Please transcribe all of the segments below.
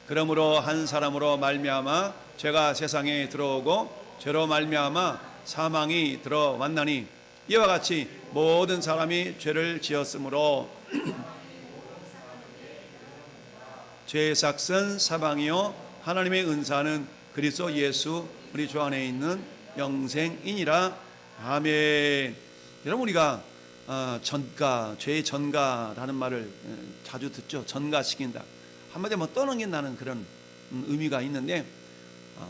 그러므로 한 사람으로 말미암아 죄가 세상에 들어오고 죄로 말미암아 사망이 들어왔나니 이와 같이 모든 사람이 죄를 지었으므로 죄의 삭은 사망이요 하나님의 은사는 그리스도 예수 우리 주 안에 있는 영생이니라. 아멘. 여러분, 우리가 전가, 죄의 전가라는 말을 자주 듣죠. 전가시킨다. 한마디로 뭐 떠넘긴다는 그런 의미가 있는데,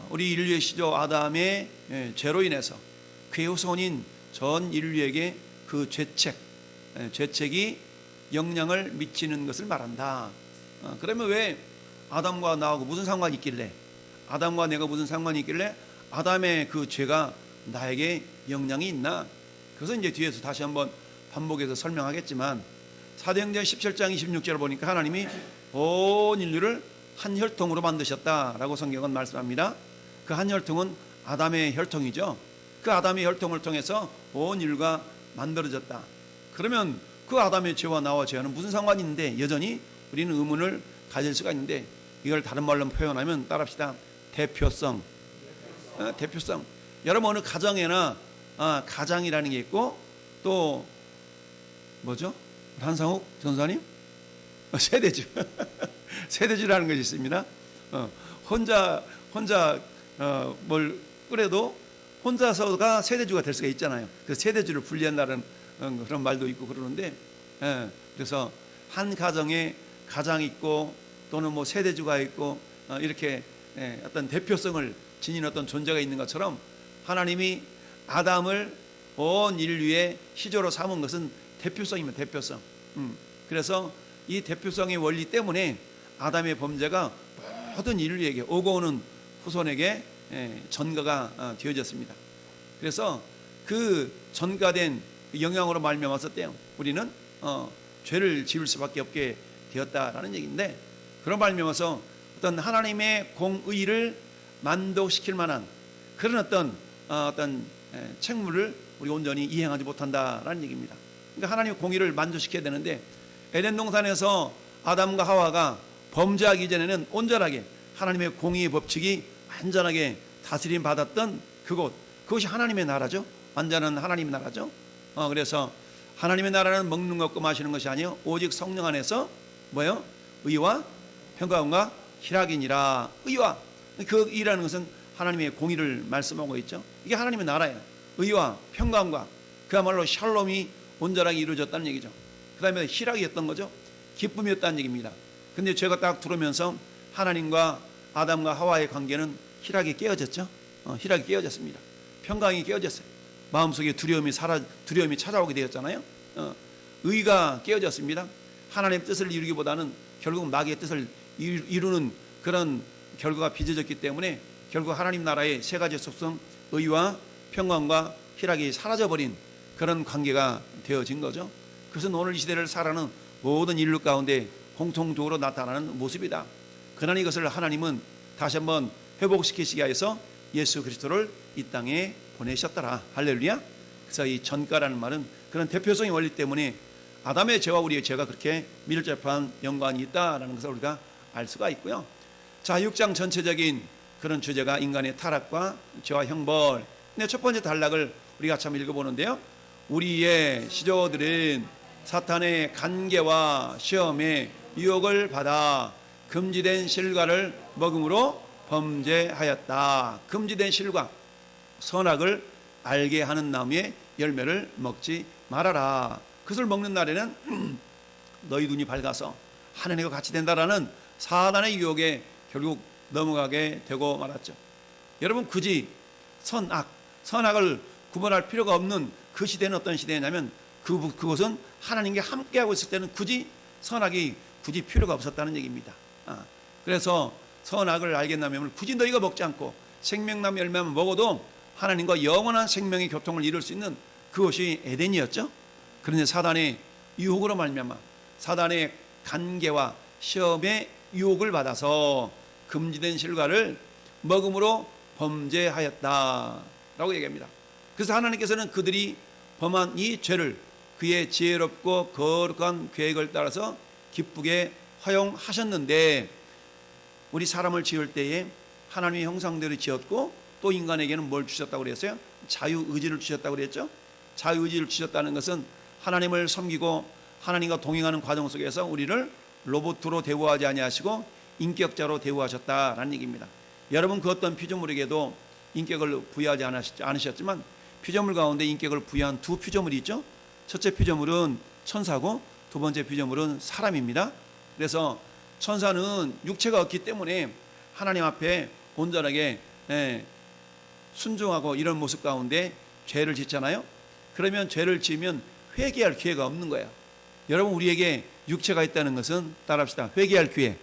우리 인류의 시조 아담의 죄로 인해서 그의 후손인 전 인류에게 그 죄책이 영향을 미치는 것을 말한다. 그러면 왜 아담과 나하고 무슨 상관이 있길래, 아담과 내가 무슨 상관이 있길래 아담의 그 죄가 나에게 영향이 있나? 그래서 이제 뒤에서 다시 한번 반복해서 설명하겠지만, 사도행전 17장 26절을 보니까 하나님이 온 인류를 한 혈통으로 만드셨다라고 성경은 말씀합니다. 그 한 혈통은 아담의 혈통이죠. 그 아담의 혈통을 통해서 온 인류가 만들어졌다. 그러면 그 아담의 죄와 나와 죄와는 무슨 상관이 있는데 여전히 우리는 의문을 가질 수가 있는데, 이걸 다른 말로 표현하면 따라합시다. 대표성. 대표성. 여러분, 어느 가정에나 가장이라는 게 있고, 또 뭐죠? 한상욱 전사님? 세대주. 세대주라는 것이 있습니다. 혼자 뭘 끓여도 혼자서가 세대주가 될 수가 있잖아요. 그래서 세대주를 분리한다는 그런 말도 있고 그러는데, 그래서 한 가정에 가장이 있고 또는 뭐 세대주가 있고 이렇게 어떤 대표성을 지닌 어떤 존재가 있는 것처럼 하나님이 아담을 온 인류의 시조로 삼은 것은 대표성입니다. 대표성. 그래서 이 대표성의 원리 때문에 아담의 범죄가 모든 인류에게, 오고 오는 후손에게 전가가 되어졌습니다. 그래서 그 전가된 영향으로 말미암아서 우리는 죄를 지을 수밖에 없게 되었다라는 얘기인데, 그런 말미암아서 어떤 하나님의 공의를 만족시킬 만한 그런 어떤 책무를 우리 온전히 이행하지 못한다라는 얘기입니다. 그러니까 하나님의 공의를 만족시켜야 되는데, 에덴 동산에서 아담과 하와가 범죄하기 이전에는 온전하게 하나님의 공의의 법칙이 완전하게 다스림 받았던 그것이 하나님의 나라죠. 완전한 하나님의 나라죠. 그래서 하나님의 나라는 먹는 것과 마시는 것이 아니요 오직 성령 안에서 뭐요? 의와 평강과 희락이니라. 의와, 그 의라는 것은 하나님의 공의를 말씀하고 있죠. 이게 하나님의 나라예요. 의와 평강과 그야말로 샬롬이 온전하게 이루어졌다는 얘기죠. 그 다음에 희락이었던 거죠. 기쁨이었다는 얘기입니다. 근데 죄가 딱 들어오면서 하나님과 아담과 하와의 관계는 희락이 깨어졌죠. 희락이 깨어졌습니다. 평강이 깨어졌어요. 마음속에 두려움이 찾아오게 되었잖아요. 의가 깨어졌습니다. 하나님의 뜻을 이루기보다는 결국 마귀의 뜻을 이루는 그런 결과가 빚어졌기 때문에 결국 하나님 나라의 세 가지 속성, 의와 평강과 희락이 사라져버린 그런 관계가 되어진 거죠. 그것은 오늘 이 시대를 살아가는 모든 인류 가운데 공통적으로 나타나는 모습이다. 그러나 이것을 하나님은 다시 한번 회복시키시기 위해서 예수 그리스도를 이 땅에 보내셨더라. 할렐루야. 그래서 이 전가라는 말은 그런 대표성의 원리 때문에 아담의 죄와 우리의 죄가 그렇게 밀접한 연관이 있다라는 것을 우리가 알 수가 있고요. 자, 6장 전체적인 그런 주제가 인간의 타락과 죄와 형벌. 근데 첫 번째 단락을 우리가 같이 한번 읽어보는데요. 우리의 시조들은 사탄의 간계와 시험에 유혹을 받아 금지된 실과를 먹음으로 범죄하였다. 금지된 실과, 선악을 알게 하는 나무의 열매를 먹지 말아라. 그것을 먹는 날에는 너희 눈이 밝아서 하나님과 같이 된다라는 사단의 유혹에 결국 넘어가게 되고 말았죠. 여러분, 굳이 선악을 구분할 필요가 없는 그 시대는 어떤 시대냐면 그것은 하나님과 함께하고 있을 때는 굳이 선악이 필요가 없었다는 얘기입니다. 그래서 선악을 알겠나면 굳이 너희가 먹지 않고 생명나무 열매만 먹어도 하나님과 영원한 생명의 교통을 이룰 수 있는 그것이 에덴이었죠. 그런데 사단의 유혹으로 말미암아 사단의 간계와 시험의 유혹을 받아서 금지된 실과를 먹음으로 범죄하였다라고 얘기합니다. 그래서 하나님께서는 그들이 범한 이 죄를 그의 지혜롭고 거룩한 계획을 따라서 기쁘게 허용하셨는데, 우리 사람을 지을 때에 하나님의 형상대로 지었고 또 인간에게는 뭘 주셨다고 그랬어요? 자유의지를 주셨다고 그랬죠. 자유의지를 주셨다는 것은 하나님을 섬기고 하나님과 동행하는 과정 속에서 우리를 로봇으로 대우하지 아니하시고 인격자로 대우하셨다라는 얘기입니다. 여러분 그 어떤 피조물에게도 인격을 부여하지 않으셨지만 피조물 가운데 인격을 부여한 두 피조물이 있죠. 첫째 피조물은 천사고 두 번째 피조물은 사람입니다. 그래서 천사는 육체가 없기 때문에 하나님 앞에 온전하게 순종하고 이런 모습 가운데 죄를 짓잖아요. 그러면 죄를 지으면 회개할 기회가 없는 거예요. 여러분 우리에게 육체가 있다는 것은 따라합시다. 회개할 기회.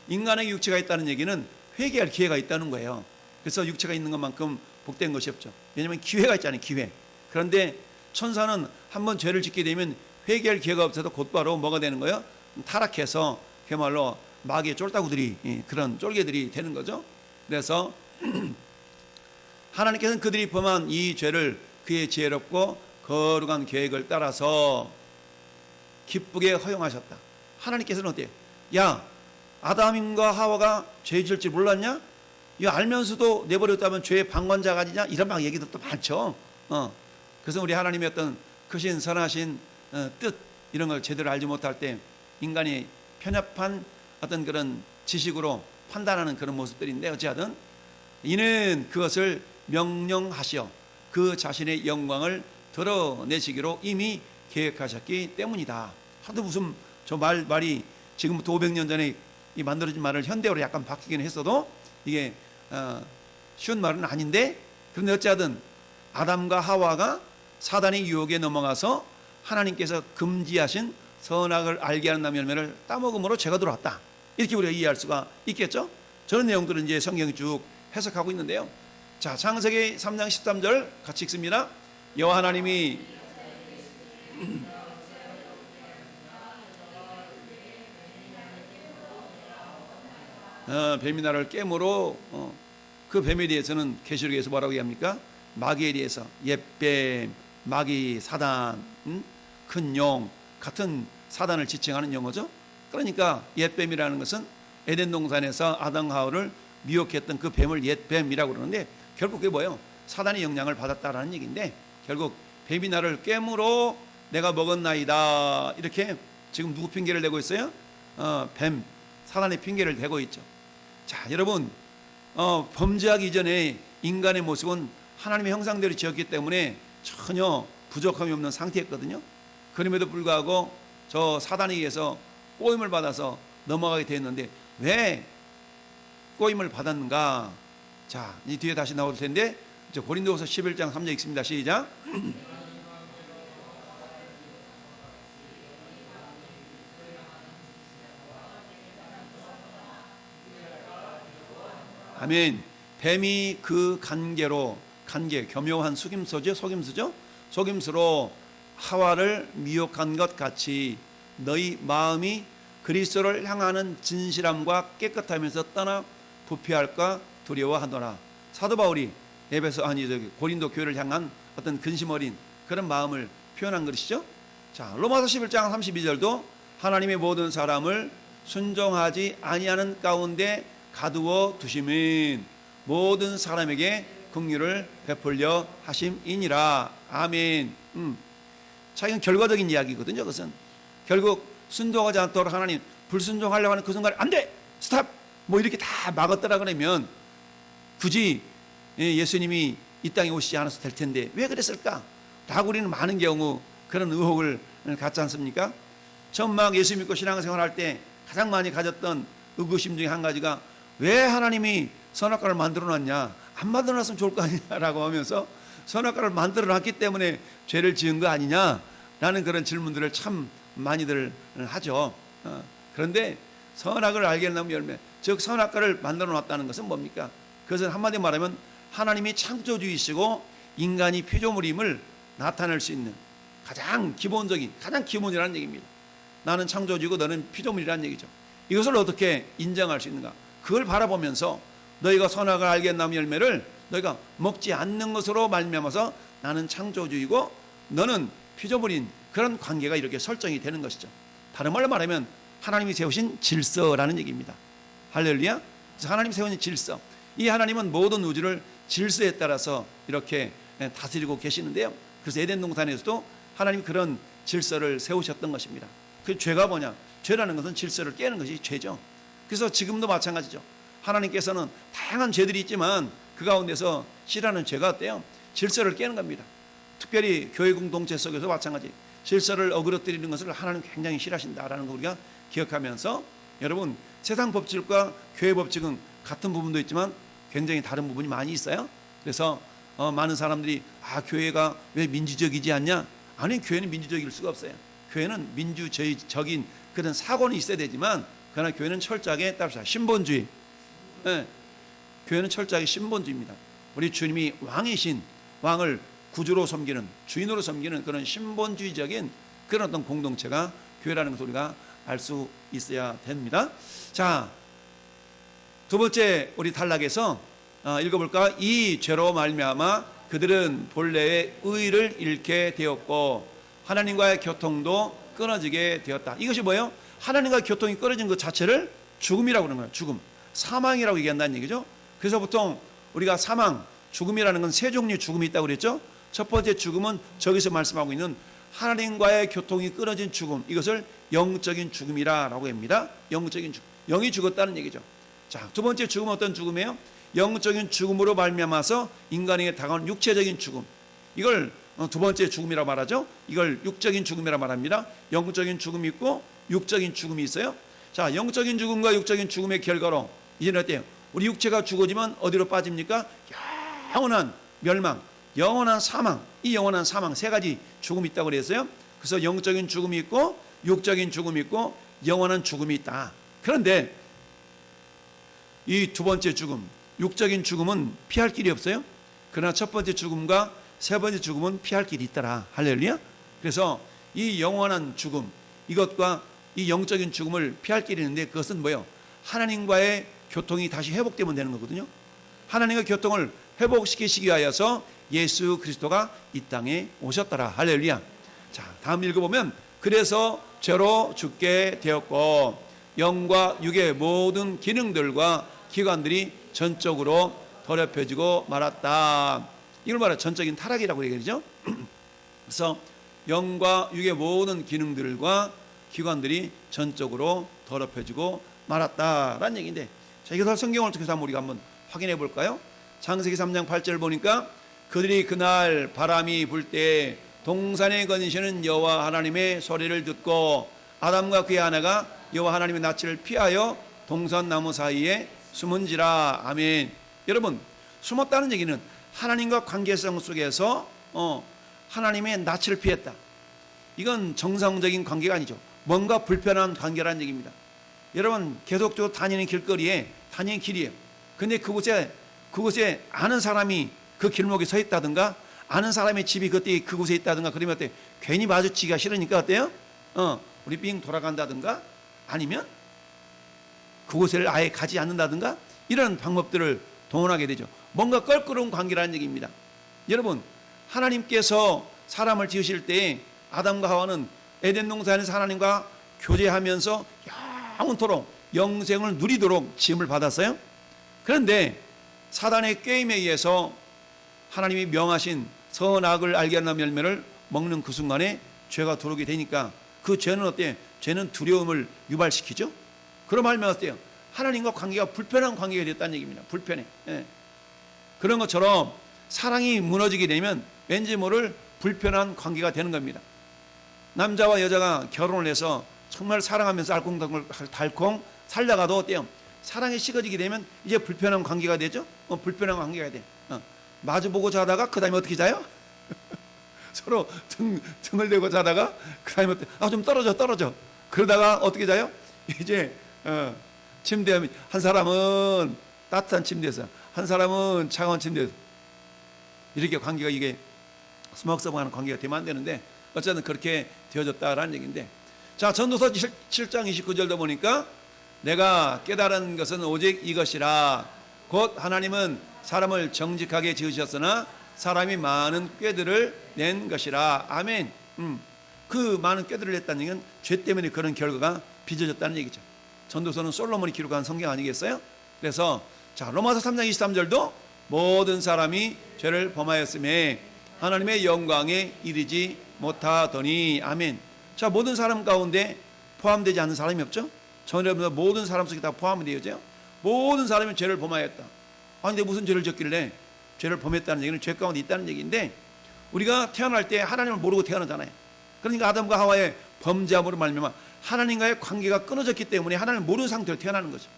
인간에게 육체가 있다는 얘기는 회개할 기회가 있다는 거예요. 그래서 육체가 있는 것만큼 복된 것이 없죠. 왜냐하면 기회가 있잖아요. 기회. 그런데 천사는 한번 죄를 짓게 되면 회개할 기회가 없어도 곧바로 뭐가 되는 거예요? 타락해서 그야말로 마귀의 쫄따구들이 그런 쫄개들이 되는 거죠. 그래서 하나님께서는 그들이 범한 이 죄를 그의 지혜롭고 거룩한 계획을 따라서 기쁘게 허용하셨다. 하나님께서는 어때요? 야, 아담과 하와가 죄 지을 줄 몰랐냐? 이거 알면서도 내버렸다면 죄의 방관자가 아니냐? 이런 막 얘기도 또 많죠. 그래서 우리 하나님의 어떤 크신 선하신 뜻 이런 걸 제대로 알지 못할 때 인간이 편협한 어떤 그런 지식으로 판단하는 그런 모습들인데 어찌하든 이는 그것을 명령하시어 그 자신의 영광을 드러내시기로 이미 계획하셨기 때문이다. 하도 무슨 저 말이 지금부터 500년 전에 이 만들어진 말을 현대어로 약간 바뀌긴 했어도 이게 쉬운 말은 아닌데 그런데 어찌하든 아담과 하와가 사단의 유혹에 넘어가서 하나님께서 금지하신 선악을 알게 하는 나무 열매를 따먹음으로 죄가 들어왔다. 이렇게 우리가 이해할 수가 있겠죠. 저런 내용들은 이제 성경이 쭉 해석하고 있는데요. 자, 창세기 3장 13절 같이 읽습니다. 여호와 하나님이 뱀이 나를 깨므로 그 뱀에 대해서는 계시록에서 뭐라고 얘기합니까? 마귀에 대해서 옛뱀, 마귀, 사단, 큰 용 같은 사단을 지칭하는 용어죠. 그러니까 옛뱀이라는 것은 에덴 동산에서 아담 하와를 미혹했던 그 뱀을 옛뱀이라고 그러는데 결국 그게 뭐예요? 사단의 영향을 받았다라는 얘기인데 결국 뱀이 나를 깨므로 내가 먹었나이다. 이렇게 지금 누구 핑계를 대고 있어요? 뱀, 사단의 핑계를 대고 있죠. 자, 여러분 범죄하기 이전에 인간의 모습은 하나님의 형상대로 지었기 때문에 전혀 부족함이 없는 상태였거든요. 그럼에도 불구하고 저 사단에 의해서 꼬임을 받아서 넘어가게 되었는데 왜 꼬임을 받았는가? 자, 이 뒤에 다시 나올 텐데 고린도후서 11장 3절 읽습니다. 시작. 아멘. 뱀이 그 간계 교묘한 속임수죠. 속임수로 하와를 미혹한 것 같이 너희 마음이 그리스도를 향하는 진실함과 깨끗하면서 떠나 부패할까 두려워하노라. 사도 바울이 고린도 교회를 향한 어떤 근심 어린 그런 마음을 표현한 것이죠. 자, 로마서 11장 32절도 하나님의 모든 사람을 순종하지 아니하는 가운데 가두어 두심은 모든 사람에게 긍휼을 베풀려 하심이니라. 아멘. 자, 이건 결과적인 이야기거든요. 그것은 결국 순종하지 않도록 하나님 불순종하려고 하는 그 순간에 안 돼! 스탑! 뭐 이렇게 다 막았더라 그러면 굳이 예수님이 이 땅에 오시지 않아서 될 텐데 왜 그랬을까? 라고 우리는 많은 경우 그런 의혹을 갖지 않습니까? 처음 막 예수 믿고 신앙생활할 때 가장 많이 가졌던 의구심 중에 한 가지가 왜 하나님이 선악과를 만들어놨냐? 안 만들어놨으면 좋을 거 아니냐라고 하면서 선악과를 만들어놨기 때문에 죄를 지은 거 아니냐라는 그런 질문들을 참 많이들 하죠. 그런데 선악을 알게 하는 나무 열매, 즉 선악과를 만들어놨다는 것은 뭡니까? 그것은 한마디 말하면 하나님이 창조주이시고 인간이 피조물임을 나타낼 수 있는 가장 기본이라는 얘기입니다. 나는 창조주이고 너는 피조물이라는 얘기죠. 이것을 어떻게 인정할 수 있는가? 그걸 바라보면서 너희가 선악을 알게 한 나무 열매를 너희가 먹지 않는 것으로 말미암아서 나는 창조주이고 너는 피조물인 그런 관계가 이렇게 설정이 되는 것이죠. 다른 말로 말하면 하나님이 세우신 질서라는 얘기입니다. 할렐루야. 그래서 하나님 세운 질서, 이 하나님은 모든 우주를 질서에 따라서 이렇게 다스리고 계시는데요. 그래서 에덴 동산에서도 하나님 그런 질서를 세우셨던 것입니다. 그 죄가 뭐냐? 죄라는 것은 질서를 깨는 것이 죄죠. 그래서 지금도 마찬가지죠. 하나님께서는 다양한 죄들이 있지만 그 가운데서 싫어하는 죄가 어때요? 질서를 깨는 겁니다. 특별히 교회 공동체 속에서 마찬가지, 질서를 어그러뜨리는 것을 하나님 굉장히 싫어하신다라는 거 우리가 기억하면서, 여러분 세상 법칙과 교회 법칙은 같은 부분도 있지만 굉장히 다른 부분이 많이 있어요. 그래서 많은 사람들이 교회가 왜 민주적이지 않냐? 아니, 교회는 민주적일 수가 없어요. 교회는 민주적인 그런 사고는 있어야 되지만, 그러나 교회는 철저하게 따릅시다. 신본주의. 네. 교회는 철저하게 신본주의입니다. 우리 주님이 왕이신, 왕을 구주로 섬기는, 주인으로 섬기는 그런 신본주의적인 그런 어떤 공동체가 교회라는 것을 우리가 알 수 있어야 됩니다. 자, 두 번째 우리 단락에서 읽어볼까? 이 죄로 말미암아 그들은 본래의 의를 잃게 되었고 하나님과의 교통도 끊어지게 되었다. 이것이 뭐예요? 하나님과 교통이 끊어진 것 자체를 죽음이라고 하는 거예요. 죽음, 사망이라고 얘기한다는 얘기죠. 그래서 보통 우리가 사망, 죽음이라는 건 세 종류의 죽음이 있다고 그랬죠. 첫 번째 죽음은 저기서 말씀하고 있는 하나님과의 교통이 끊어진 죽음, 이것을 영적인 죽음이라고 합니다. 영적인 죽음, 영이 죽었다는 얘기죠. 자, 두 번째 죽음은 어떤 죽음이에요? 영적인 죽음으로 말미암아서 인간에게 다가오는 육체적인 죽음, 이걸 두 번째 죽음이라고 말하죠. 이걸 육적인 죽음이라고 말합니다. 영적인 죽음이 있고 육적인 죽음이 있어요. 자, 영적인 죽음과 육적인 죽음의 결과로 이제는 어때요? 우리 육체가 죽어지면 어디로 빠집니까? 영원한 멸망, 영원한 사망, 이 영원한 사망 세 가지 죽음이 있다고 그랬어요. 그래서 영적인 죽음이 있고 육적인 죽음이 있고 영원한 죽음이 있다. 그런데 이 두 번째 죽음, 육적인 죽음은 피할 길이 없어요. 그러나 첫 번째 죽음과 세 번째 죽음은 피할 길이 있더라. 할렐루야. 그래서 이 영원한 죽음, 이것과 이 영적인 죽음을 피할 길이 있는데, 그것은 뭐예요? 하나님과의 교통이 다시 회복되면 되는 거거든요. 하나님과 교통을 회복시키시기 위하여서 예수 그리스도가 이 땅에 오셨더라. 할렐루야. 자, 다음 읽어보면, 그래서 죄로 죽게 되었고 영과 육의 모든 기능들과 기관들이 전적으로 더럽혀지고 말았다. 이걸 말해 전적인 타락이라고 얘기하죠. 그래서 영과 육의 모든 기능들과 기관들이 전적으로 더럽혀지고 말았다라는 얘기인데, 자, 이것을 성경을 통해서 우리가 한번 확인해 볼까요? 창세기 3장 8절 보니까 그들이 그날 바람이 불 때 동산에 거니시는 여호와 하나님의 소리를 듣고 아담과 그의 아내가 여호와 하나님의 낯을 피하여 동산 나무 사이에 숨은지라. 아멘. 여러분, 숨었다는 얘기는 하나님과 관계성 속에서 하나님의 낯을 피했다. 이건 정상적인 관계가 아니죠. 뭔가 불편한 관계라는 얘기입니다. 여러분, 계속적으로 다니는 길거리에 다니는 길이에요. 근데 그곳에 아는 사람이 그 길목에 서 있다든가, 아는 사람의 집이 그때 그곳에 있다든가, 그러면 어때? 괜히 마주치기가 싫으니까 어때요? 우리 삥 돌아간다든가, 아니면 그곳을 아예 가지 않는다든가, 이런 방법들을 동원하게 되죠. 뭔가 껄끄러운 관계라는 얘기입니다. 여러분, 하나님께서 사람을 지으실 때 아담과 하와는 에덴 동산에서 하나님과 교제하면서 영원토록 영생을 누리도록 지음을 받았어요. 그런데 사단의 꾀임에 의해서 하나님이 명하신 선악을 알게 하는 열매를 먹는 그 순간에 죄가 들어오게 되니까, 그 죄는 어때요? 죄는 두려움을 유발시키죠. 그럼 하면 어때요? 하나님과 관계가 불편한 관계가 됐다는 얘기입니다. 불편해. 예. 그런 것처럼 사랑이 무너지게 되면 왠지 모를 불편한 관계가 되는 겁니다. 남자와 여자가 결혼을 해서 정말 사랑하면서 알콩달콩 살다가도 어때요? 사랑이 식어지게 되면 이제 불편한 관계가 되죠. 불편한 관계가 돼. 마주보고 자다가 그 다음에 어떻게 자요? 서로 등을 대고 자다가 그 다음에 좀 떨어져. 그러다가 어떻게 자요? 이제 침대, 한 사람은 따뜻한 침대에서, 한 사람은 차가운 침대에서, 이렇게 관계가 이게 서먹서먹하는 관계가 되면 안 되는데, 어쨌든 그렇게 되어졌다라는 얘기인데, 자, 전도서 7장 29절도 보니까 내가 깨달은 것은 오직 이것이라. 곧 하나님은 사람을 정직하게 지으셨으나 사람이 많은 꾀들을 낸 것이라. 아멘. 그 많은 꾀들을 냈다는 얘기는 죄 때문에 그런 결과가 빚어졌다는 얘기죠. 전도서는 솔로몬이 기록한 성경 아니겠어요? 그래서 자, 로마서 3장 23절도 모든 사람이 죄를 범하였음에 하나님의 영광에 이르지 못하더니. 아멘. 자, 모든 사람 가운데 포함되지 않는 사람이 없죠? 저는 모든 사람 속에 다 포함이 되어져요. 모든 사람이 죄를 범하였다. 아니, 근데 무슨 죄를 졌길래 죄를 범했다는 얘기는 죄 가운데 있다는 얘기인데, 우리가 태어날 때 하나님을 모르고 태어나잖아요. 그러니까 아담과 하와의 범죄함으로 말미암아 하나님과의 관계가 끊어졌기 때문에 하나님을 모르는 상태로 태어나는 거죠.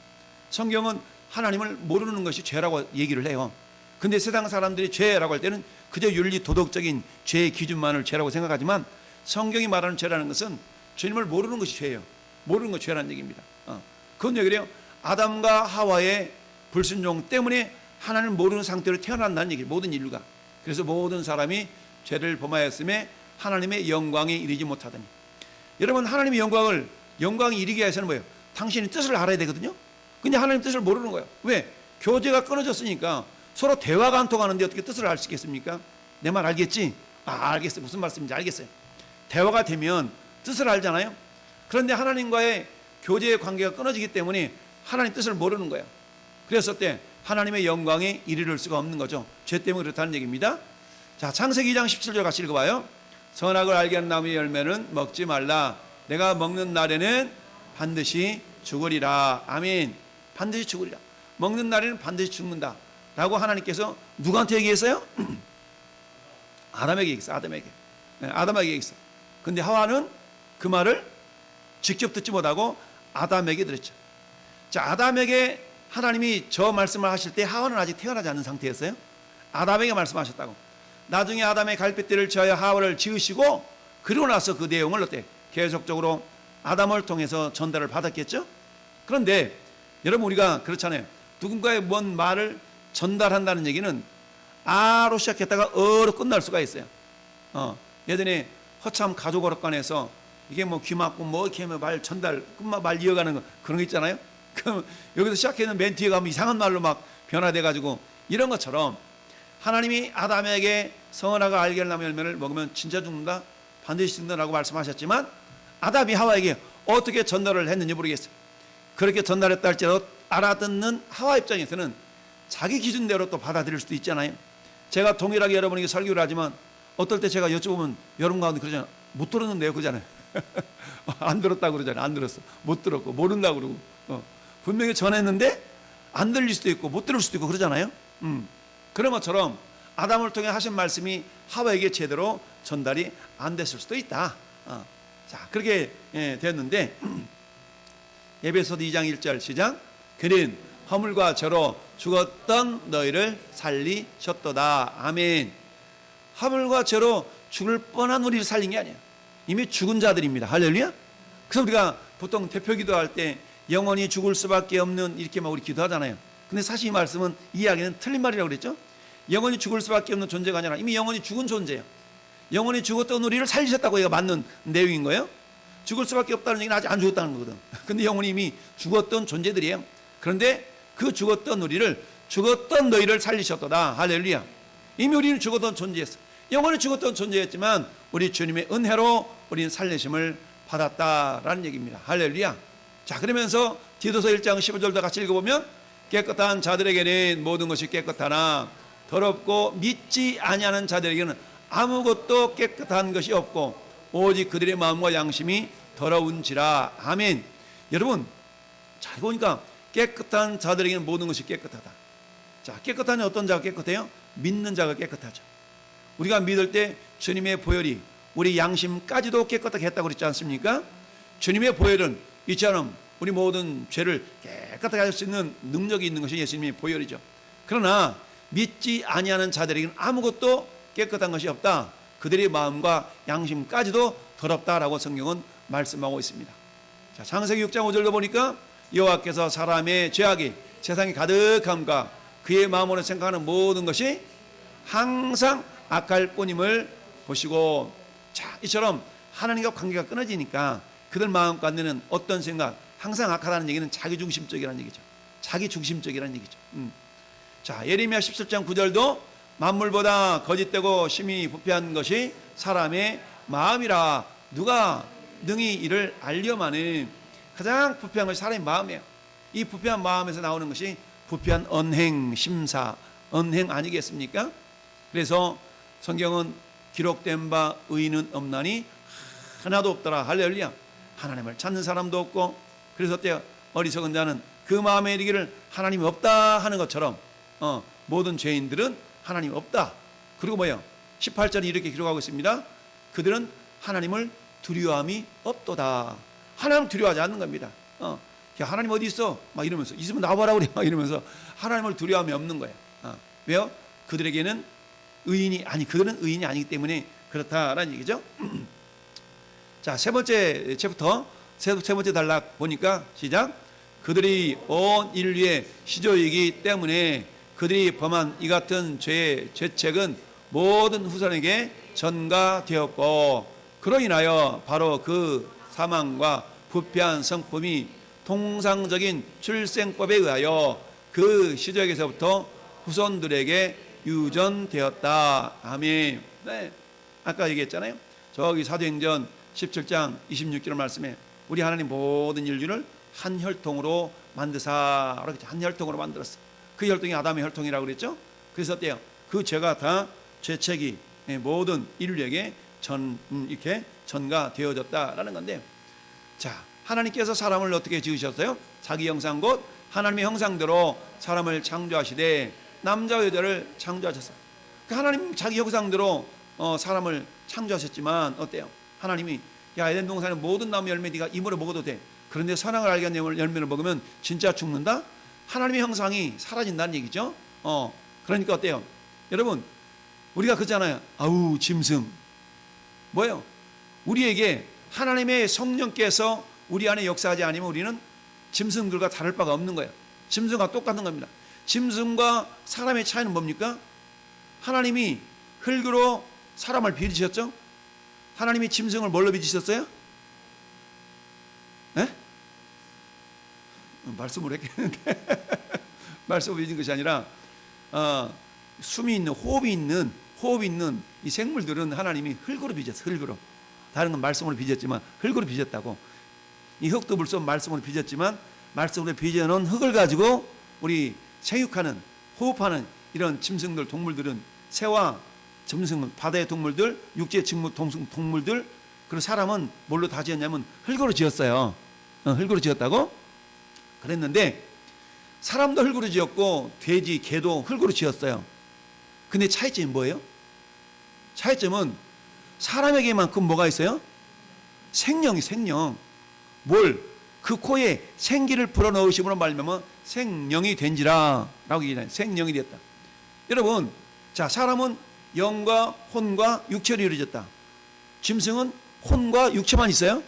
성경은 하나님을 모르는 것이 죄라고 얘기를 해요. 근데 세상 사람들이 죄라고 할 때는 그저 윤리 도덕적인 죄의 기준만을 죄라고 생각하지만, 성경이 말하는 죄라는 것은 주님을 모르는 것이 죄예요. 모르는 것이 죄라는 얘기입니다. 그건 왜 그래요? 아담과 하와의 불순종 때문에 하나님을 모르는 상태로 태어난다는 얘기예요. 모든 인류가. 그래서 모든 사람이 죄를 범하였음에 하나님의 영광에 이르지 못하더니. 여러분, 하나님의 영광이 이르게 위해서는 뭐예요? 당신이 뜻을 알아야 되거든요. 근데 하나님 뜻을 모르는 거예요. 왜? 교제가 끊어졌으니까 서로 대화가 안 통하는데 어떻게 뜻을 알 수 있겠습니까? 내 말 알겠지? 알겠어요. 무슨 말씀인지 알겠어요. 대화가 되면 뜻을 알잖아요. 그런데 하나님과의 교제의 관계가 끊어지기 때문에 하나님 뜻을 모르는 거예요. 그랬을 때 하나님의 영광에 이르를 수가 없는 거죠. 죄 때문에 그렇다는 얘기입니다. 자, 창세기 2장 17절 같이 읽어봐요. 선악을 알게 하는 나무의 열매는 먹지 말라. 내가 먹는 날에는 반드시 죽으리라. 아멘. 반드시 죽으리라. 먹는 날에는 반드시 죽는다 라고 하나님께서 누구한테 얘기했어요? 아담에게 얘기했어요. 아담에게 얘기했어요. 근데 하와는 그 말을 직접 듣지 못하고 아담에게 들었죠. 자, 아담에게 하나님이 저 말씀을 하실 때 하와는 아직 태어나지 않은 상태였어요. 아담에게 말씀하셨다고. 나중에 아담의 갈빗대를 지하여 하와를 지으시고, 그리고 나서 그 내용을 어때? 계속적으로 아담을 통해서 전달을 받았겠죠. 그런데 여러분, 우리가 그렇잖아요. 누군가의 뭔 말을 전달한다는 얘기는 아로 시작했다가 어로 끝날 수가 있어요. 예전에 허참 가족어록관에서 이게 뭐 귀 막고 뭐 이렇게 하면 말 전달, 끝만 말 이어가는 거, 그런 거 있잖아요. 그럼 여기서 시작했는 맨 뒤에 가면 이상한 말로 막 변화돼가지고, 이런 것처럼 하나님이 아담에게 선악을 알게 하는 나무의 열매를 먹으면 진짜 죽는다, 반드시 죽는다라고 말씀하셨지만, 아담이 하와에게 어떻게 전달을 했는지 모르겠어요. 그렇게 전달했다 할지라도 알아듣는 하와 입장에서는 자기 기준대로 또 받아들일 수도 있잖아요. 제가 동일하게 여러분에게 설교를 하지만 어떨 때 제가 여쭤보면 여러분 가운데 그러잖아요. 못 들었는데요, 그러잖아요. 안 들었다고 그러잖아요. 안 들었어. 못 들었고 모른다고 그러고, 분명히 전했는데 안 들릴 수도 있고 못 들을 수도 있고 그러잖아요. 그런 것처럼 아담을 통해 하신 말씀이 하와에게 제대로 전달이 안 됐을 수도 있다. 자, 그렇게 됐는데, 에베소서 2장 1절 시작. 그는 허물과 죄로 죽었던 너희를 살리셨도다. 아멘. 허물과 죄로 죽을 뻔한 우리를 살린 게 아니야. 이미 죽은 자들입니다. 할렐루야. 그래서 우리가 보통 대표 기도할 때 영원히 죽을 수밖에 없는 이렇게 막 우리 기도하잖아요. 근데 사실 이 말씀은, 이 이야기는 틀린 말이라고 그랬죠. 영원히 죽을 수밖에 없는 존재가 아니라 이미 영원히 죽은 존재예요. 영원히 죽었던 우리를 살리셨다고 얘가 맞는 내용인 거예요. 죽을 수밖에 없다는 얘기는 아직 안 죽었다는 거거든. 근데 영원히 이미 죽었던 존재들이에요. 그런데 그 죽었던 우리를, 죽었던 너희를 살리셨도다. 할렐루야. 이미 우리는 죽었던 존재였어. 영원히 죽었던 존재였지만 우리 주님의 은혜로 우리는 살리심을 받았다라는 얘기입니다. 할렐루야. 자, 그러면서 디도서 1장 15절도 같이 읽어보면, 깨끗한 자들에게는 모든 것이 깨끗하나 더럽고 믿지 아니하는 자들에게는 아무것도 깨끗한 것이 없고 오직 그들의 마음과 양심이 더러운지라. 아멘. 여러분, 잘 보니까 깨끗한 자들에게는 모든 것이 깨끗하다. 자, 깨끗한 어떤 자가 깨끗해요? 믿는 자가 깨끗하죠. 우리가 믿을 때 주님의 보혈이 우리 양심까지도 깨끗하게 했다고 그랬지 않습니까? 주님의 보혈은 이처럼 우리 모든 죄를 깨끗하게 할 수 있는 능력이 있는 것이 예수님의 보혈이죠. 그러나 믿지 아니하는 자들에게는 아무것도 깨끗한 것이 없다. 그들의 마음과 양심까지도 더럽다라고 성경은 말씀하고 있습니다. 자, 창세기 6장 5절도 보니까 여호와께서 사람의 죄악이 세상에 가득함과 그의 마음으로 생각하는 모든 것이 항상 악할 뿐임을 보시고. 자, 이처럼 하나님과 관계가 끊어지니까 그들 마음 가운데는 어떤 생각, 항상 악하다는 얘기는 자기중심적이라는 얘기죠. 자기중심적이라는 얘기죠. 자, 예레미야 17장 9절도 만물보다 거짓되고 심히 부패한 것이 사람의 마음이라 누가 능히 이를 알려마는. 가장 부패한 것이 사람의 마음이에요. 이 부패한 마음에서 나오는 것이 부패한 언행, 심사, 언행 아니겠습니까? 그래서 성경은 기록된 바 의인은 없나니 하나도 없더라. 할렐루야. 하나님을 찾는 사람도 없고, 그래서 어때요? 어리석은 자는 그 마음에 이르기를 하나님이 없다 하는 것처럼 모든 죄인들은 하나님이 없다. 그리고 뭐예요? 18절에 이렇게 기록하고 있습니다. 그들은 하나님을 두려움이 없도다. 하나님을 두려워하지 않는 겁니다. 야, 하나님 어디 있어? 막 이러면서, 있으면 나와라 그래. 막 이러면서 하나님을 두려움이 없는 거예요. 왜요? 그들에게는 그들은 의인이 아니기 때문에 그렇다라는 얘기죠. 자, 세 번째 챕터, 세 번째 단락 보니까 시작. 그들이 온 인류의 시조이기 때문에 그들이 범한 이 같은 죄의 죄책은 모든 후손에게 전가되었고, 그로 인하여 바로 그 사망과 부패한 성품이 통상적인 출생법에 의하여 그 시족에서부터 후손들에게 유전되었다. 아멘. 네, 아까 얘기했잖아요. 저기 사도행전 17장 26절 말씀에 우리 하나님 모든 인류를 한 혈통으로 만드사, 한 혈통으로 만들었어. 그 혈통이 아담의 혈통이라고 그랬죠. 그래서 어때요? 그 죄가 다 죄책이 모든 인류에게 이렇게 전가되어졌다라는 건데, 자, 하나님께서 사람을 어떻게 지으셨어요? 자기 형상 곧 하나님의 형상대로 사람을 창조하시되 남자와 여자를 창조하셨어요. 그 하나님 자기 형상대로 사람을 창조하셨지만 어때요? 하나님이 야, 에덴 동산의 모든 나무 열매 네가 입으로 먹어도 돼. 그런데 선악을 알게 하는 열매를 먹으면 진짜 죽는다? 하나님의 형상이 사라진다는 얘기죠. 그러니까 어때요? 여러분, 우리가 그러잖아요. 아우, 짐승. 뭐예요? 우리에게 하나님의 성령께서 우리 안에 역사하지 않으면 우리는 짐승들과 다를 바가 없는 거예요. 짐승과 똑같은 겁니다. 짐승과 사람의 차이는 뭡니까? 하나님이 흙으로 사람을 빚으셨죠? 하나님이 짐승을 뭘로 빚으셨어요? 네? 말씀을 했겠는데 말씀을 빚은 것이 아니라 숨이 있는 호흡이 있는 이 생물들은 하나님이 흙으로 빚었어요. 흙으로. 다른 건 말씀으로 빚었지만 흙으로 빚었다고. 이 흙도 물론 말씀으로 빚었지만 말씀으로 빚어놓은 흙을 가지고 우리 생육하는, 호흡하는 이런 짐승들, 동물들은 새와 짐승, 바다의 동물들, 육지의 동물들, 그리고 사람은 뭘로 다 지었냐면 흙으로 지었어요. 흙으로 지었다고? 그랬는데 사람도 흙으로 지었고 돼지, 개도 흙으로 지었어요. 근데 차이점이 뭐예요? 차이점은 사람에게만큼 뭐가 있어요? 생명이 생명. 그 코에 생기를 불어넣으심으로 말미암아 생명이 된지라 라고 얘기해요. 생명이 됐다. 여러분, 자, 사람은 영과 혼과 육체로 이루어졌다. 짐승은 혼과 육체만 있어요?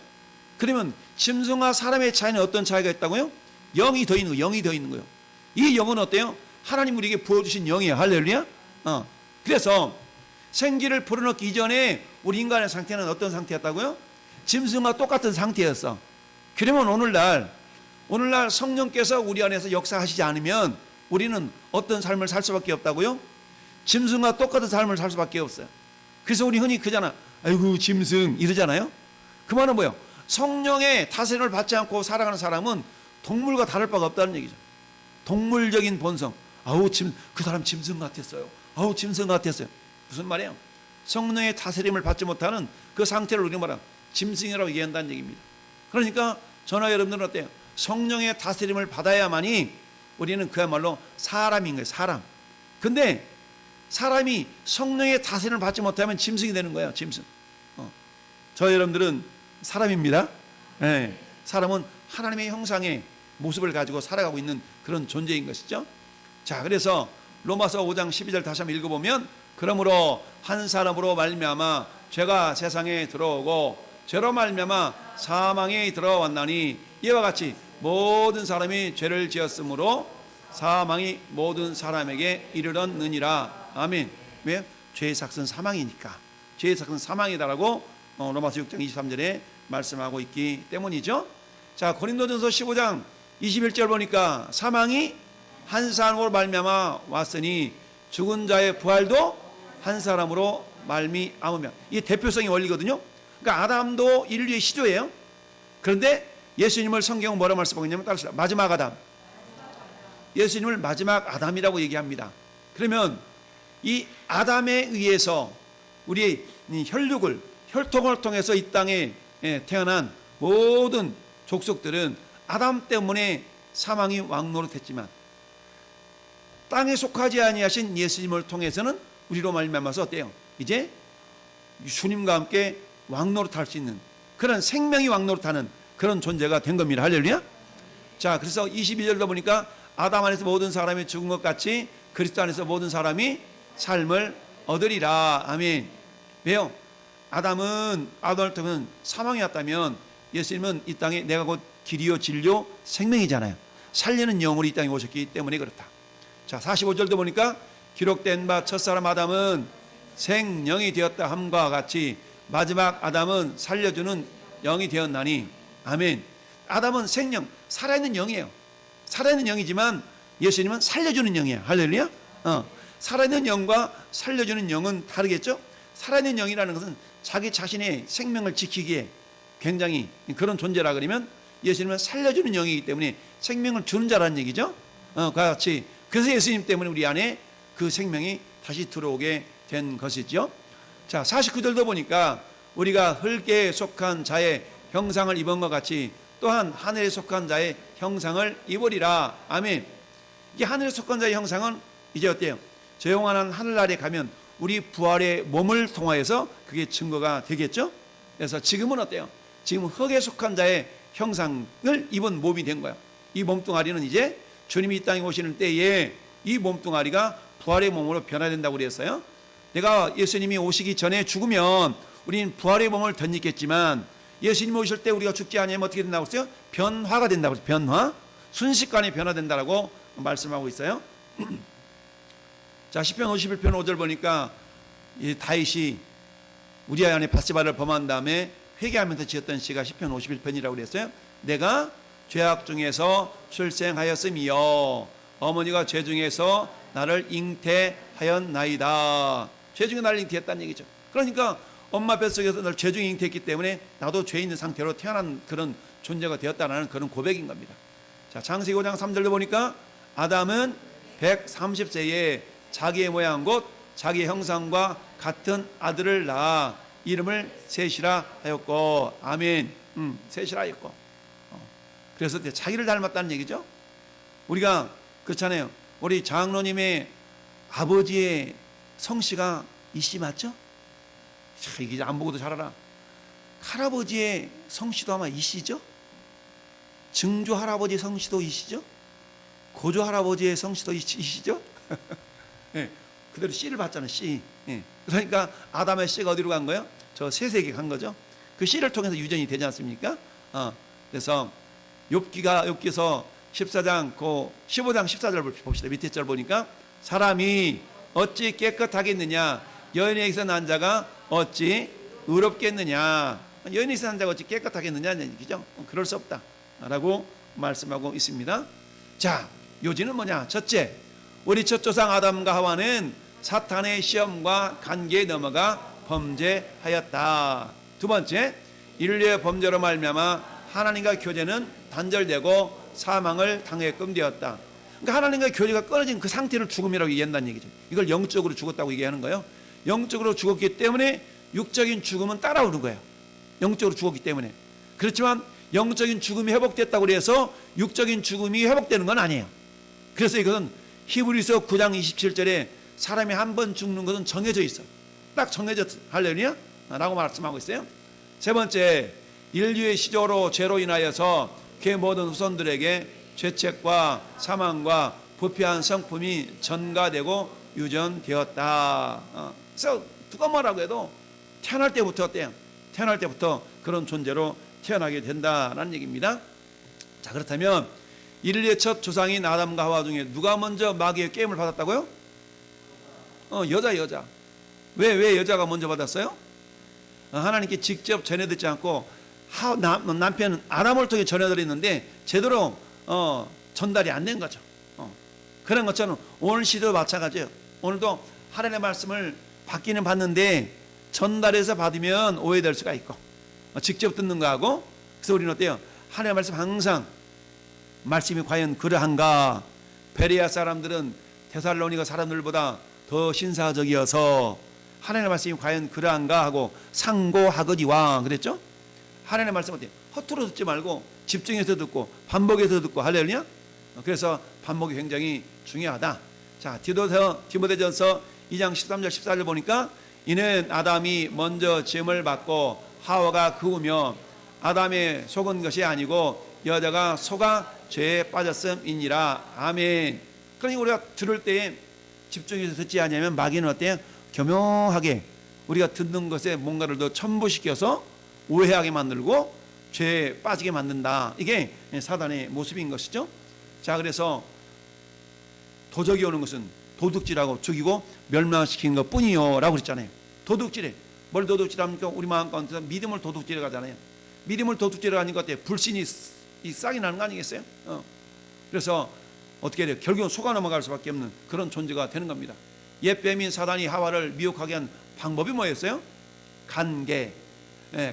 그러면 짐승과 사람의 차이는 어떤 차이가 있다고요? 영이 더 있는 거예요. 이 영은 어때요? 하나님 우리에게 부어주신 영이에요. 할렐루야. 그래서 생기를 불어넣기 이전에 우리 인간의 상태는 어떤 상태였다고요? 짐승과 똑같은 상태였어. 그러면 오늘날 성령께서 우리 안에서 역사하시지 않으면 우리는 어떤 삶을 살 수밖에 없다고요? 짐승과 똑같은 삶을 살 수밖에 없어요. 그래서 우리 흔히 그잖아. 아이고 짐승 이러잖아요. 그 말은 뭐예요? 성령의 다스림을 받지 않고 살아가는 사람은 동물과 다를 바가 없다는 얘기죠. 동물적인 본성. 아우 그 사람 짐승 같았어요. 아우 짐승 같았어요. 무슨 말이에요? 성령의 다스림을 받지 못하는 그 상태를 우리가 뭐라 짐승이라고 얘기한다는 얘기입니다. 그러니까 저나 여러분들은 어때요? 성령의 다스림을 받아야만이 우리는 그야말로 사람인 거예요. 사람. 근데 사람이 성령의 다스림을 받지 못하면 짐승이 되는 거예요. 짐승. 저 여러분들은 사람입니다. 네. 사람은 하나님의 형상의 모습을 가지고 살아가고 있는 그런 존재인 것이죠. 자, 그래서 로마서 5장 12절 다시 한번 읽어보면 그러므로 한 사람으로 말미암아 죄가 세상에 들어오고 죄로 말미암아 사망에 들어왔나니 이와 같이 모든 사람이 죄를 지었으므로 사망이 모든 사람에게 이르렀느니라. 아멘. 왜? 죄의 삭은 사망이니까. 죄의 삭은 사망이다라고 로마서 6장 23절에 말씀하고 있기 때문이죠. 자, 고린도전서 15장 21절 보니까 사망이 한 사람으로 말미암아 왔으니 죽은 자의 부활도 한 사람으로 말미암으며. 이게 대표성의 원리거든요. 그러니까 아담도 인류의 시조예요. 그런데 예수님을 성경은 뭐라 말씀하고 있냐면 따라서 마지막 아담. 예수님을 마지막 아담이라고 얘기합니다. 그러면 이 아담에 의해서 우리의 혈육을 혈통을 통해서 이 땅에 태어난 모든 족속들은 아담 때문에 사망이 왕노릇했지만 땅에 속하지 아니하신 예수님을 통해서는 우리로 말미암아서 어때요? 이제 주님과 함께 왕노릇할 수 있는 그런 생명이 왕노릇하는 그런 존재가 된 겁니다. 할렐루야. 자, 그래서 22절도 보니까 아담 안에서 모든 사람이 죽은 것 같이 그리스도 안에서 모든 사람이 삶을 얻으리라. 아멘. 왜요? 아담을 통한 사망이 왔다면 예수님은 이 땅에 내가 곧 길이요 진리요 생명이잖아요. 살리는 영으로 이 땅에 오셨기 때문에 그렇다. 자, 45절도 보니까 기록된 바 첫사람 아담은 생령이 되었다 함과 같이 마지막 아담은 살려주는 영이 되었나니. 아멘. 아담은 생령, 살아있는 영이에요. 살아있는 영이지만 예수님은 살려주는 영이에요. 할렐루야. 살아있는 영과 살려주는 영은 다르겠죠. 살아있는 영이라는 것은 자기 자신의 생명을 지키기에 굉장히 그런 존재라 그러면 예수님은 살려주는 영이기 때문에 생명을 주는 자라는 얘기죠. 그와 같이 그래서 예수님 때문에 우리 안에 그 생명이 다시 들어오게 된 것이죠. 자, 49절도 보니까 우리가 흙에 속한 자의 형상을 입은 것 같이 또한 하늘에 속한 자의 형상을 입으리라. 아멘. 이게 하늘에 속한 자의 형상은 이제 어때요? 저 영원한 하늘나라에 가면 우리 부활의 몸을 통하여서 그게 증거가 되겠죠. 그래서 지금은 어때요? 지금 흙에 속한 자의 형상을 입은 몸이 된 거예요. 이 몸뚱아리는 이제 주님이 이 땅에 오시는 때에 이 몸뚱아리가 부활의 몸으로 변화된다고 그랬어요. 내가 예수님이 오시기 전에 죽으면 우리는 부활의 몸을 덧입겠지만 예수님이 오실 때 우리가 죽지 않으면 어떻게 된다고 했어요? 변화가 된다고 했어요. 변화. 순식간에 변화된다라고 말씀하고 있어요. 자, 시편 51편 5절 보니까 이 다윗이 우리아 안에 바세바를 범한 다음에 회개하면서 지었던 시가 시편 51편이라고 그랬어요. 내가 죄악 중에서 출생하였음이요 어머니가 죄 중에서 나를 잉태하였나이다. 죄 중에 나를 잉태했다는 얘기죠. 그러니까 엄마 뱃속에서 날 죄 중에 잉태했기 때문에 나도 죄 있는 상태로 태어난 그런 존재가 되었다는 그런 고백인 겁니다. 자, 창세기 5장 3절로 보니까 아담은 130세에 자기의 모양 곧 자기의 형상과 같은 아들을 낳아 이름을 셋이라 하였고. 아멘. 셋이라 하였고. 그래서 자기를 닮았다는 얘기죠. 우리가 그렇잖아요. 우리 장로님의 아버지의 성씨가 이씨 맞죠? 자, 이게 안 보고도 잘 알아. 할아버지의 성씨도 아마 이씨죠? 증조 할아버지 성씨도 이씨죠? 고조 할아버지의 성씨도 이씨죠? 네, 그대로 씨를 받잖아요. 씨. 네. 그러니까 아담의 씨가 어디로 간 거예요? 저 셋에게 간 거죠. 그 씨를 통해서 유전이 되지 않습니까? 그래서 욥기서 14장 15장 14절 봅시다. 밑에 절 보니까 사람이 어찌 깨끗하겠느냐 여인에게서 난 자가 어찌 의롭겠느냐. 여인에게서 난 자가 어찌 깨끗하겠느냐는 얘기죠. 그럴 수 없다 라고 말씀하고 있습니다. 자, 요지는 뭐냐? 첫째, 우리 첫 조상 아담과 하와는 사탄의 시험과 간계에 넘어가 범죄하였다. 두 번째, 인류의 범죄로 말미암아 하나님과 교제는 단절되고 사망을 당하게끔 되었다. 그러니까 하나님과 교제가 끊어진 그 상태를 죽음이라고 얘기한다는 얘기죠. 이걸 영적으로 죽었다고 얘기하는 거예요. 영적으로 죽었기 때문에 육적인 죽음은 따라오는 거예요. 영적으로 죽었기 때문에. 그렇지만 영적인 죽음이 회복됐다고 해서 육적인 죽음이 회복되는 건 아니에요. 그래서 이것은 히브리서 9장 27절에 사람이 한 번 죽는 것은 정해져 있어. 딱 정해졌어. 할렐루야? 라고 말씀하고 있어요. 세 번째, 인류의 시조로 죄로 인하여서 그 모든 후손들에게 죄책과 사망과 부패한 성품이 전가되고 유전되었다. 그래서 누가 뭐라고 해도 태어날 때부터 어때요? 태어날 때부터 그런 존재로 태어나게 된다는 얘기입니다. 자, 그렇다면 인류의 첫 조상인 아담과 하와 중에 누가 먼저 마귀의 게임을 받았다고요? 여자. 왜 여자가 먼저 받았어요? 하나님께 직접 전해듣지 않고 남편 아담을 통해 전해드렸는데 제대로 전달이 안 된 거죠. 그런 것처럼 오늘 시도 마찬가지예요. 오늘도 하나님의 말씀을 받기는 받는데 전달해서 받으면 오해될 수가 있고 직접 듣는 거하고. 그래서 우리는 어때요? 하나님의 말씀 항상 말씀이 과연 그러한가? 베레아 사람들은 데살로니가 사람들보다 더 신사적이어서 하나님의 말씀이 과연 그러한가 하고 상고하거니와 그랬죠? 하나님의 말씀 어때요? 허투루 듣지 말고 집중해서 듣고 반복해서 듣고 할렐루야. 그래서 반복이 굉장히 중요하다. 자, 디모데전서 2장 13절 14절 보니까 이는 아담이 먼저 죄를 받고 하와가 그으며 아담의 속은 것이 아니고 여자가 속아 죄에 빠졌음이니라. 아멘. 그러니 우리가 들을 때에 집중해서 듣지 않으면 마귀는 어때요? 교묘하게 우리가 듣는 것에 뭔가를 더 첨부시켜서 오해하게 만들고 죄에 빠지게 만든다. 이게 사단의 모습인 것이죠. 자, 그래서 도적이 오는 것은 도둑질하고 죽이고 멸망시키는 것 뿐이요 라고 그랬잖아요. 도둑질해. 뭘 도둑질합니까? 우리 마음 가운데서 믿음을 도둑질해 가잖아요. 믿음을 도둑질해 가는 것 같아요. 불신이 싹이 나는 거 아니겠어요? 그래서 어떻게 돼요? 결국은 속아 넘어갈 수밖에 없는 그런 존재가 되는 겁니다. 옛 뱀인 사단이 하와를 미혹하게 한 방법이 뭐였어요? 간계,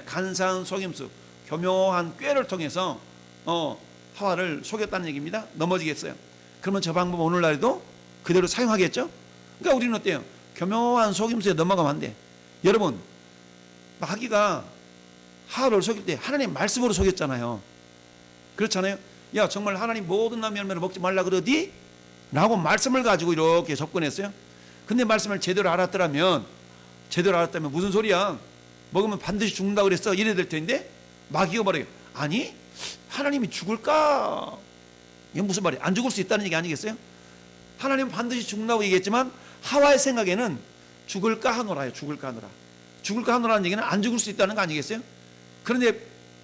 간사한 속임수, 교묘한 꾀를 통해서 하와를 속였다는 얘기입니다. 넘어지겠어요. 그러면 저 방법 오늘날에도 그대로 사용하겠죠? 그러니까 우리는 어때요? 교묘한 속임수에 넘어가면 안 돼. 여러분, 마귀가 하와를 속일 때 하나님 말씀으로 속였잖아요. 그렇잖아요. 야, 정말 하나님 모든 나무 열매를 먹지 말라 그러디? 라고 말씀을 가지고 이렇게 접근했어요. 근데 말씀을 제대로 알았더라면 무슨 소리야? 먹으면 반드시 죽는다 그랬어. 이래 될 텐데 마귀가 뭐래요? 아니, 하나님이 죽을까? 이게 무슨 말이야? 안 죽을 수 있다는 얘기 아니겠어요? 하나님은 반드시 죽는다고 얘기했지만 하와의 생각에는 죽을까 하노라요. 죽을까 하노라. 죽을까 하노라는 얘기는 안 죽을 수 있다는 거 아니겠어요? 그런데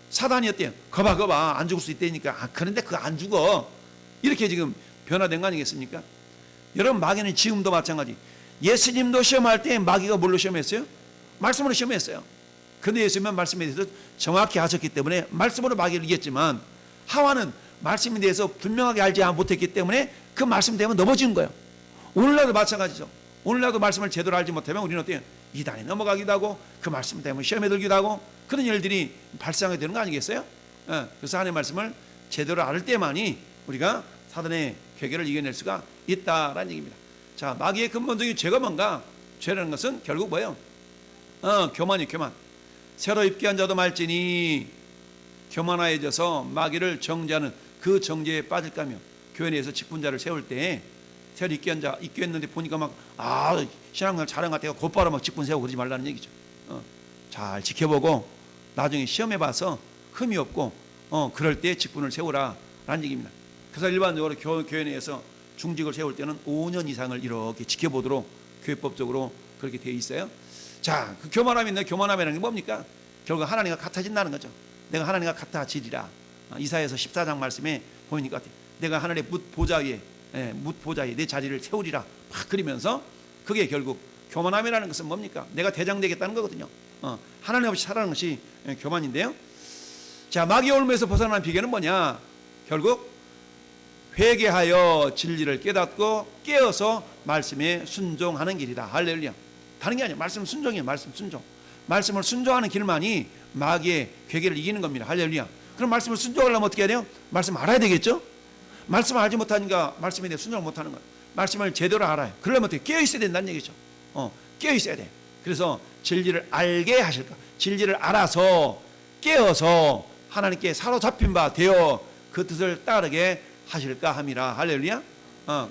사단이 어때요? 거봐 안 죽을 수 있다니까. 그런데 그거 안 죽어. 이렇게 지금 변화된 거 아니겠습니까? 여러분, 마귀는 지금도 마찬가지. 예수님도 시험할 때 마귀가 뭘로 시험했어요? 말씀으로 시험했어요. 그런데 예수님은 말씀에 대해서 정확히 하셨기 때문에 말씀으로 마귀를 이겼지만 하와는 말씀에 대해서 분명하게 알지 못했기 때문에 그 말씀 때문에 넘어지는 거예요. 오늘날도 마찬가지죠. 오늘날도 말씀을 제대로 알지 못하면 우리는 어때요? 이단에 넘어가기도 하고 그 말씀 때문에 시험에 들기도 하고 그런 일들이 발생하게 되는 거 아니겠어요? 그래서 하나님의 말씀을 제대로 알 때만이 우리가 사단의 괴계를 이겨낼 수가 있다라는 얘기입니다. 자, 마귀의 근본적인 죄가 뭔가? 죄라는 것은 결국 뭐예요? 교만이에요. 교만. 새로 입기한 자도 말지니 교만하여져서 마귀를 정죄하는 그 정죄에 빠질까며. 교회 내에서 직분자를 세울 때 새로 입기한 자 입기했는데 보니까 막 신앙생활 잘한 것 같아요. 곧바로 막 직분 세우고 그러지 말라는 얘기죠. 잘 지켜보고 나중에 시험해봐서 흠이 없고 그럴 때 직분을 세우라 라는 얘기입니다. 그래서 일반적으로 교회 내에서 중직을 세울 때는 5년 이상을 이렇게 지켜보도록 교회법적으로 그렇게 되어 있어요. 자, 그 교만함인데 교만함이라는 게 뭡니까? 결국 하나님과 같아진다는 거죠. 내가 하나님과 같아지리라. 이사야서 14장 말씀에 보이니까 내가 하늘의 뭇 보좌 위에 내 자리를 세우리라 막 그리면서 그게 결국 교만함이라는 것은 뭡니까? 내가 대장 되겠다는 거거든요. 하나님 없이 살아가는 것이 교만인데요. 자, 마귀의 올무에서 벗어나는 비결은 뭐냐? 결국 회개하여 진리를 깨닫고 깨어서 말씀에 순종하는 길이다. 할렐루야. 다른 게 아니에요. 말씀 순종이에요. 말씀 순종. 말씀을 순종하는 길만이 마귀의 괴계를 이기는 겁니다. 할렐루야. 그럼 말씀을 순종하려면 어떻게 해야 돼요? 말씀 알아야 되겠죠? 말씀을 알지 못하니까 말씀에 대해 순종을 못하는 거예요. 말씀을 제대로 알아요. 그러려면 어떻게 깨어있어야 된다는 얘기죠. 깨어있어야 돼. 그래서 진리를 알게 하실까? 진리를 알아서 깨어서 하나님께 사로잡힌 바 되어 그 뜻을 따르게 하실까 함이라. 할렐루야.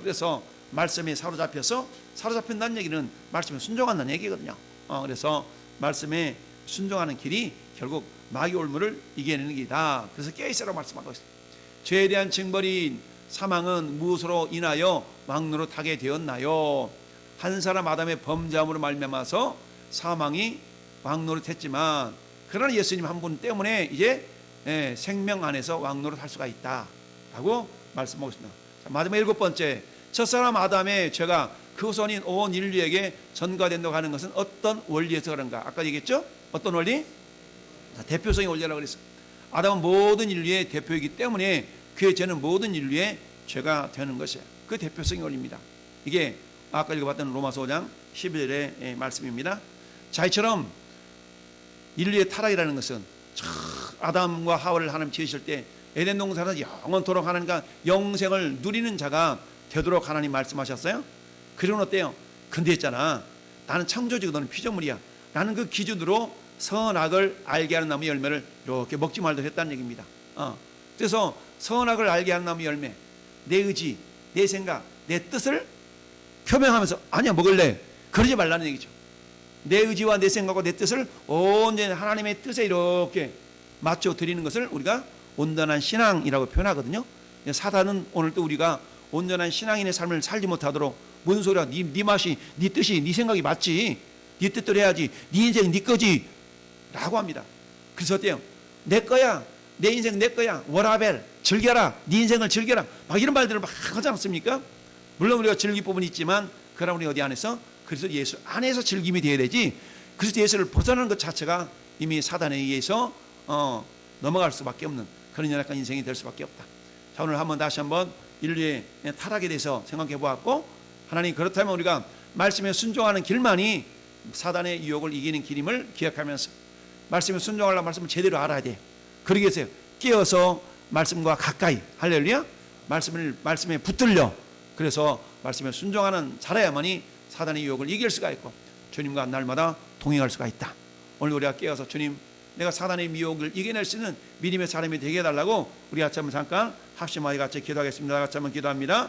그래서 말씀에 사로잡힌다는 얘기는 말씀에 순종한다는 얘기거든요. 그래서 말씀에 순종하는 길이 결국 마귀 올무를 이겨내는 길이다. 그래서 깨어있으라고 말씀하고 있습니다. 죄에 대한 징벌인 사망은 무엇으로 인하여 왕노로 타게 되었나요? 한 사람 아담의 범죄함으로 말미암아서 사망이 왕노릇했지만 그러나 예수님 한 분 때문에 이제 생명 안에서 왕노릇할 수가 있다라고 말씀하고 있습니다. 마지막 7번째, 첫사람 아담의 죄가 그 후손인 온 인류에게 전가된다고 하는 것은 어떤 원리에서 그런가? 아까 얘기했죠? 어떤 원리? 대표성의 원리라고 그랬어요. 아담은 모든 인류의 대표이기 때문에 그의 죄는 모든 인류의 죄가 되는 것이에요. 그 대표성의 원리입니다. 이게 아까 읽어봤던 로마서 5장 11절의 말씀입니다. 자, 이처럼 인류의 타락이라는 것은 아담과 하와를 하나님 지으실 때 에덴 동산에서 영원토록 하나님과 영생을 누리는 자가 되도록 하나님 말씀하셨어요. 그리고는 어때요? 근데 있잖아, 나는 창조주고 너는 피조물이야 라는 그 기준으로 선악을 알게 하는 나무 열매를 이렇게 먹지 말도록 했다는 얘기입니다. 그래서 선악을 알게 하는 나무 열매, 내 의지, 내 생각, 내 뜻을 표명하면서 아니야 먹을래, 그러지 말라는 얘기죠. 내 의지와 내 생각과 내 뜻을 온전히 하나님의 뜻에 이렇게 맞춰 드리는 것을 우리가 온전한 신앙이라고 표현하거든요. 사단은 오늘 또 우리가 온전한 신앙인의 삶을 살지 못하도록, 뭔 소리야, 네 맛이, 네 뜻이, 네 생각이 맞지, 네 뜻대로 해야지, 네 인생 네 거지 라고 합니다. 그래서 어때요? 내 거야, 내 인생 내 거야, 워라벨, 즐겨라, 네 인생을 즐겨라, 막 이런 말들을 막 하지 않습니까? 물론 우리가 즐길 부분이 있지만 그러나 우리 어디 안에서 그리스도 예수 안에서 즐김이 되어야 되지, 그리스도 예수를 벗어나는 것 자체가 이미 사단에 의해서 넘어갈 수밖에 없는 그런 연약한 인생이 될 수밖에 없다. 자, 오늘 다시 한번 인류의 타락에 대해서 생각해 보았고, 하나님 그렇다면 우리가 말씀에 순종하는 길만이 사단의 유혹을 이기는 길임을 기억하면서 말씀에 순종하려면 말씀을 제대로 알아야 돼요. 그러기 위해서 깨어서 말씀과 가까이, 할렐루야, 말씀에 붙들려, 그래서 말씀에 순종하는 자라야만이 사단의 유혹을 이길 수가 있고 주님과 날마다 동행할 수가 있다. 오늘 우리가 깨어서 주님, 내가 사단의 유혹을 이겨낼 수 있는 믿음의 사람이 되게 해달라고 우리 같이 한번 잠깐 합심하여 같이 기도하겠습니다. 같이 한번 기도합니다.